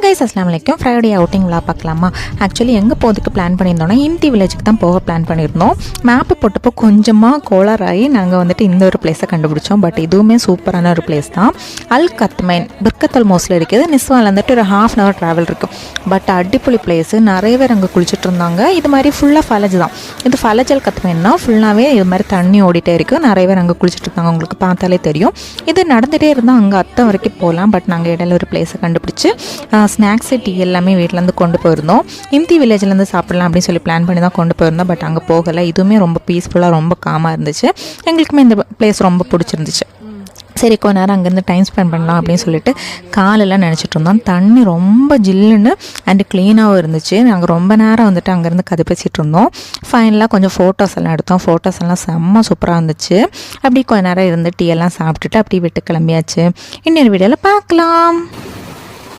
Guys அஸ்ஸலாமு அலைக்கும். Friday outing விழா பார்க்கலாமா? ஆக்சுவலி எங்கே போகிறதுக்கு பிளான் பண்ணியிருந்தோம்னா இந்தி வில்லேஜுக்கு தான் போக பிளான் பண்ணியிருந்தோம். மேப்பு போட்டப்போ கொஞ்சமாக கோளாறாகி நாங்கள் வந்துட்டு இந்த ஒரு பிளேஸை கண்டுபிடிச்சோம். பட் இதுவுமே சூப்பரான ஒரு பிளேஸ் தான். அல் கத்மைன் பிர்கத்தல் மோஸில் இருக்குது. நிஸ்வாவில் வந்துட்டு ஒரு ½ hour ட்ராவல் இருக்கும். பட் அடிப்பொலி பிளேஸு, நிறைய பேர் அங்கே குளிச்சுட்டு இருந்தாங்க. இது மாதிரி ஃபுல்லாக ஃபலஜ் தான். இது ஃபலஜ் அல் கத்மைன்னா ஃபுல்லாகவே இது மாதிரி தண்ணி ஓடிட்டே இருக்குது. நிறைய பேர் அங்கே குளிச்சுட்டு இருக்காங்க, உங்களுக்கு பார்த்தாலே தெரியும். இது நடந்துகிட்டே இருந்தால் அங்கே அத்தை வரைக்கும் போகலாம். பட் நாங்கள் இடையில ஒரு பிளேஸை கண்டுபிடிச்சி ஸ்நாக்ஸு டீ எல்லாமே வீட்டிலேருந்து கொண்டு போயிருந்தோம். இந்தி வில்லேஜ்லேருந்து சாப்பிடலாம் அப்படின்னு சொல்லி பிளான் பண்ணி தான் கொண்டு போயிருந்தோம். பட் அங்கே போகலை. இதுவுமே ரொம்ப பீஸ்ஃபுல்லாக ரொம்ப காமாக இருந்துச்சு. எங்களுக்குமே இந்த பிளேஸ் ரொம்ப பிடிச்சிருந்துச்சு. சரி, கொஞ்ச நேரம் அங்கேருந்து டைம் ஸ்பெண்ட் பண்ணலாம் அப்படின்னு சொல்லிட்டு காலெல்லாம் நினச்சிட்டு இருந்தோம். தண்ணி ரொம்ப ஜில்லுன்னு அண்டு க்ளீனாகவும் இருந்துச்சு. நாங்கள் ரொம்ப நேரம் வந்துட்டு அங்கேருந்து கதை பேசிகிட்டு இருந்தோம். ஃபைனலாக கொஞ்சம் ஃபோட்டோஸ் எல்லாம் எடுத்தோம். ஃபோட்டோஸ் எல்லாம் செம்ம சூப்பராக இருந்துச்சு. அப்படி கொஞ்ச நேரம் இருந்து டீ எல்லாம் சாப்பிட்டுட்டு அப்படியே விட்டு கிளம்பியாச்சு. இன்னொரு வீடியோவில் பார்க்கலாம்.